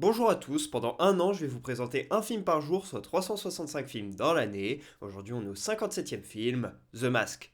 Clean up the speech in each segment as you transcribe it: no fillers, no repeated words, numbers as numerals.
Bonjour à tous, pendant un an je vais vous présenter un film par jour, soit 365 films dans l'année. Aujourd'hui on est au 57e film, The Mask.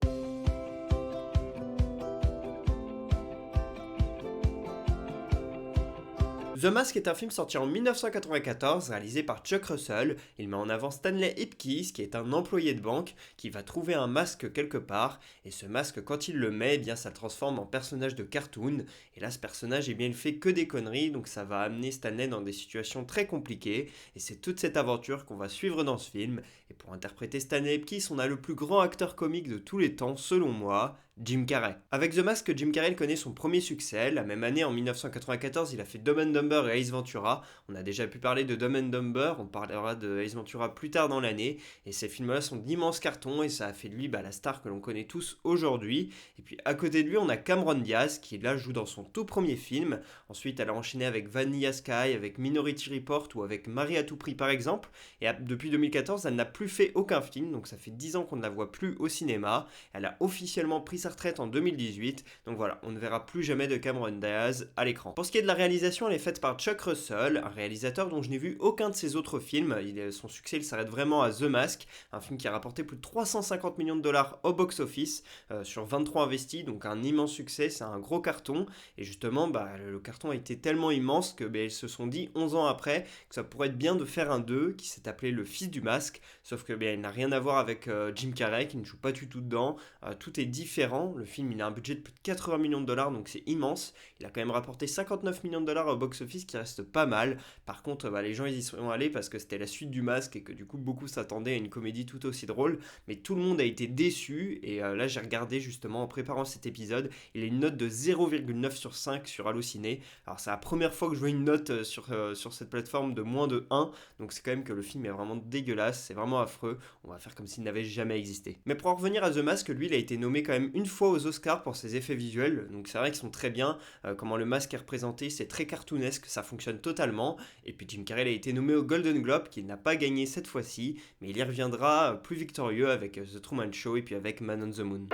The Mask est un film sorti en 1994, réalisé par Chuck Russell. Il met en avant Stanley Ipkiss, qui est un employé de banque, qui va trouver un masque quelque part, et ce masque, quand il le met, eh bien, ça le transforme en personnage de cartoon. Et là, ce personnage, eh bien, il fait que des conneries, donc ça va amener Stanley dans des situations très compliquées, et c'est toute cette aventure qu'on va suivre dans ce film. Et pour interpréter Stanley Ipkiss, on a le plus grand acteur comique de tous les temps, selon moi, Jim Carrey. Avec The Mask, Jim Carrey connaît son premier succès. La même année, en 1994, il a fait Dumb and Dumber et Ace Ventura. On a déjà pu parler de Dumb and Dumber, on parlera de Ace Ventura plus tard dans l'année. Et ces films-là sont d'immenses cartons et ça a fait de lui la star que l'on connaît tous aujourd'hui. Et puis à côté de lui, on a Cameron Diaz qui là joue dans son tout premier film. Ensuite, elle a enchaîné avec Vanilla Sky, avec Minority Report ou avec Marie à tout prix par exemple. Et depuis 2014, elle n'a plus fait aucun film, donc ça fait 10 ans qu'on ne la voit plus au cinéma. Elle a officiellement pris sa retraite en 2018, donc voilà, on ne verra plus jamais de Cameron Diaz à l'écran. Pour ce qui est de la réalisation, elle est faite par Chuck Russell, un réalisateur dont je n'ai vu aucun de ses autres films. Son succès il s'arrête vraiment à The Mask, un film qui a rapporté plus de 350 millions de dollars au box-office sur 23 investis, donc un immense succès, c'est un gros carton. Et justement, le carton a été tellement immense que ils se sont dit 11 ans après que ça pourrait être bien de faire un 2 qui s'est appelé Le Fils du Masque, sauf que il n'a rien à voir avec Jim Carrey qui ne joue pas du tout dedans. Tout est différent. Le film il a un budget de plus de 80 millions de dollars, donc c'est immense. Il a quand même rapporté 59 millions de dollars au box-office, qui reste pas mal. Par contre, les gens ils y sont allés parce que c'était la suite du Masque et que du coup beaucoup s'attendaient à une comédie tout aussi drôle. Mais tout le monde a été déçu et là j'ai regardé justement en préparant cet épisode. Il a une note de 0,9 sur 5 sur Allociné. Alors c'est la première fois que je vois une note sur cette plateforme de moins de 1. Donc c'est quand même que le film est vraiment dégueulasse, c'est vraiment affreux. On va faire comme s'il n'avait jamais existé. Mais pour en revenir à The Mask, lui il a été nommé quand même une fois aux Oscars pour ses effets visuels, donc c'est vrai qu'ils sont très bien. Comment le masque est représenté, c'est très cartoonesque, ça fonctionne totalement. Et puis Jim Carrey a été nommé au Golden Globe, qu'il n'a pas gagné cette fois-ci, mais il y reviendra plus victorieux avec The Truman Show et puis avec Man on the Moon.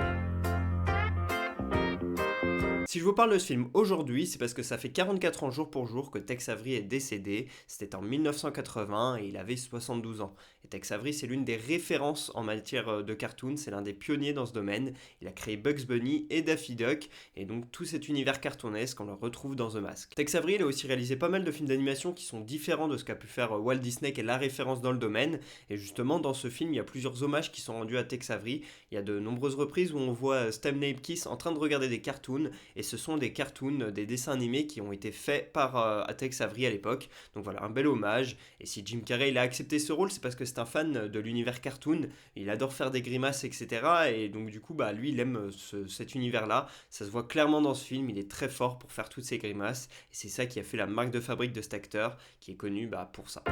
Si je vous parle de ce film aujourd'hui, c'est parce que ça fait 44 ans jour pour jour que Tex Avery est décédé. C'était en 1980 et il avait 72 ans. Et Tex Avery, c'est l'une des références en matière de cartoon, c'est l'un des pionniers dans ce domaine. Il a créé Bugs Bunny et Daffy Duck, et donc tout cet univers cartoonesque, on le retrouve dans The Mask. Tex Avery, il a aussi réalisé pas mal de films d'animation qui sont différents de ce qu'a pu faire Walt Disney, qui est la référence dans le domaine. Et justement, dans ce film, il y a plusieurs hommages qui sont rendus à Tex Avery. Il y a de nombreuses reprises où on voit Stanley Ipkiss en train de regarder des cartoons, et ce sont des cartoons, des dessins animés qui ont été faits par Tex Avery à l'époque. Donc voilà, un bel hommage. Et si Jim Carrey il a accepté ce rôle, c'est parce que c'est un fan de l'univers cartoon. Il adore faire des grimaces, etc. Et donc du coup, lui, il aime cet univers-là. Ça se voit clairement dans ce film. Il est très fort pour faire toutes ces grimaces. Et c'est ça qui a fait la marque de fabrique de cet acteur, qui est connu pour ça.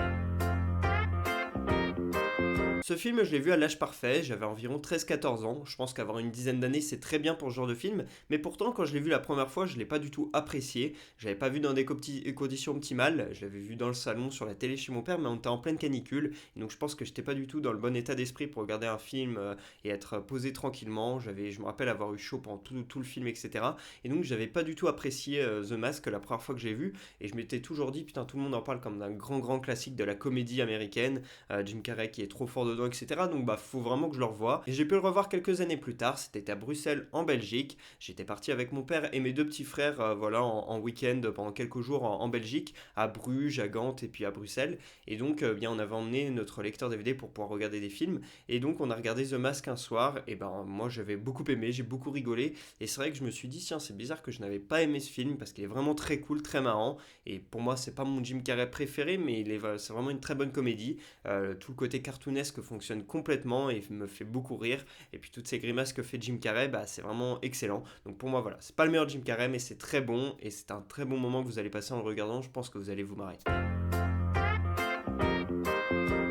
Ce film, je l'ai vu à l'âge parfait, j'avais environ 13-14 ans. Je pense qu'avoir une dizaine d'années, c'est très bien pour ce genre de film. Mais pourtant, quand je l'ai vu la première fois, je ne l'ai pas du tout apprécié. Je l'avais pas vu dans des conditions optimales. Je l'avais vu dans le salon, sur la télé chez mon père, mais on était en pleine canicule. Et donc je pense que j'étais pas du tout dans le bon état d'esprit pour regarder un film et être posé tranquillement. Je me rappelle avoir eu chaud pendant tout le film, etc. Et donc j'avais pas du tout apprécié The Mask la première fois que j'ai vu. Et je m'étais toujours dit, putain, tout le monde en parle comme d'un grand classique de la comédie américaine. Jim Carrey qui est trop fort dedans, etc. Donc faut vraiment que je le revoie. Et j'ai pu le revoir quelques années plus tard, c'était à Bruxelles en Belgique. J'étais parti avec mon père et mes deux petits frères en week-end pendant quelques jours en Belgique, à Bruges, à Gand et puis à Bruxelles. Et donc on avait emmené notre lecteur DVD pour pouvoir regarder des films. Et donc on a regardé The Mask un soir. Et moi j'avais beaucoup aimé, j'ai beaucoup rigolé. Et c'est vrai que je me suis dit, tiens, c'est bizarre que je n'avais pas aimé ce film parce qu'il est vraiment très cool, très marrant. Et pour moi, c'est pas mon Jim Carrey préféré, mais c'est vraiment une très bonne comédie. Tout le côté cartoonesque fonctionne complètement et me fait beaucoup rire. Et puis toutes ces grimaces que fait Jim Carrey, c'est vraiment excellent. Donc pour moi, voilà, c'est pas le meilleur Jim Carrey, mais c'est très bon et c'est un très bon moment que vous allez passer en le regardant. Je pense que vous allez vous marrer.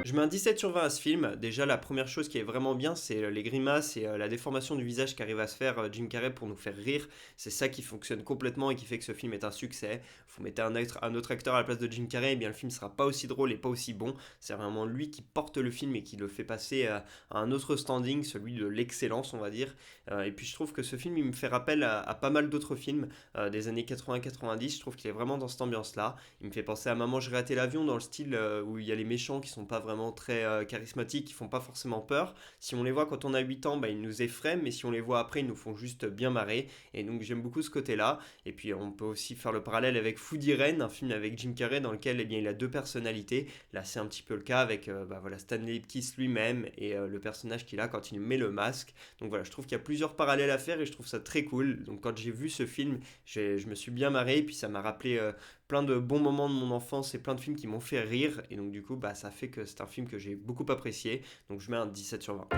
Je mets un 17 sur 20 à ce film. Déjà, la première chose qui est vraiment bien, c'est les grimaces et la déformation du visage qu'arrive à se faire Jim Carrey pour nous faire rire. C'est ça qui fonctionne complètement et qui fait que ce film est un succès. Vous mettez un autre acteur à la place de Jim Carrey, et bien le film sera pas aussi drôle et pas aussi bon. C'est vraiment lui qui porte le film et qui le fait passer à un autre standing, celui de l'excellence, on va dire. Et puis je trouve que ce film, il me fait rappel à pas mal d'autres films des années 80-90. Je trouve qu'il est vraiment dans cette ambiance-là. Il me fait penser à Maman, j'ai raté l'avion, dans le style où il y a les méchants qui sont pas vraiment très charismatiques, qui font pas forcément peur. Si on les voit quand on a 8 ans, bah, ils nous effraient, mais si on les voit après, ils nous font juste bien marrer. Et donc j'aime beaucoup ce côté-là. Et puis on peut aussi faire le parallèle avec Food Irene, un film avec Jim Carrey dans lequel eh bien, il a deux personnalités. Là c'est un petit peu le cas avec voilà, Stanley Ipkiss lui-même et le personnage qu'il a quand il met le masque. Donc voilà, je trouve qu'il y a plusieurs parallèles à faire et je trouve ça très cool. Donc quand j'ai vu ce film, je me suis bien marré et puis ça m'a rappelé plein de bons moments de mon enfance et plein de films qui m'ont fait rire. Et donc du coup, bah, ça fait que c'est un film que j'ai beaucoup apprécié. Donc je mets un 17 sur 20.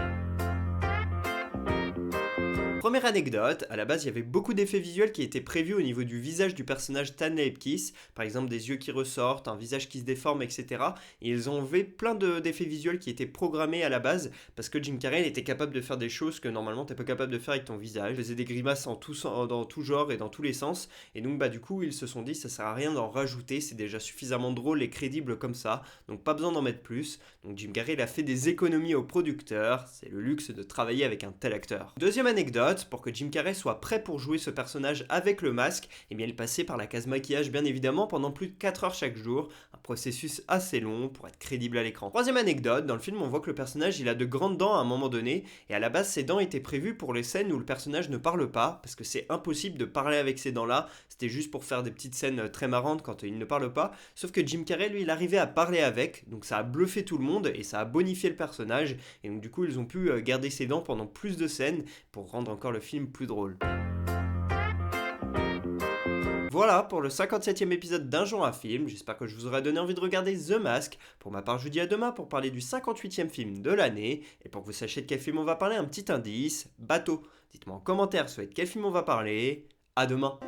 Première anecdote, à la base il y avait beaucoup d'effets visuels qui étaient prévus au niveau du visage du personnage Stanley Ipkiss, par exemple des yeux qui ressortent, un visage qui se déforme, etc. Et ils ont enlevé plein d'effets visuels qui étaient programmés à la base, parce que Jim Carrey était capable de faire des choses que normalement t'es pas capable de faire avec ton visage. Il faisait des grimaces dans tout genre et dans tous les sens, et donc bah du coup ils se sont dit ça sert à rien d'en rajouter, c'est déjà suffisamment drôle et crédible comme ça, donc pas besoin d'en mettre plus. Donc Jim Carrey il a fait des économies aux producteurs, c'est le luxe de travailler avec un tel acteur. Deuxième anecdote, pour que Jim Carrey soit prêt pour jouer ce personnage avec le masque, eh bien il passait par la case maquillage bien évidemment pendant plus de 4 heures chaque jour, un processus assez long pour être crédible à l'écran. Troisième anecdote, dans le film on voit que le personnage il a de grandes dents à un moment donné, et à la base ces dents étaient prévues pour les scènes où le personnage ne parle pas, parce que c'est impossible de parler avec ces dents là, c'était juste pour faire des petites scènes très marrantes quand il ne parle pas, sauf que Jim Carrey lui il arrivait à parler avec, donc ça a bluffé tout le monde et ça a bonifié le personnage, et donc du coup ils ont pu garder ses dents pendant plus de scènes pour rendre encore le film plus drôle. Voilà pour le 57e épisode d'Un jour un film, j'espère que je vous aurai donné envie de regarder The Mask. Pour ma part, je vous dis à demain pour parler du 58e film de l'année, et pour que vous sachiez de quel film on va parler, un petit indice, bateau. Dites-moi en commentaire, souhaite quel film on va parler, à demain.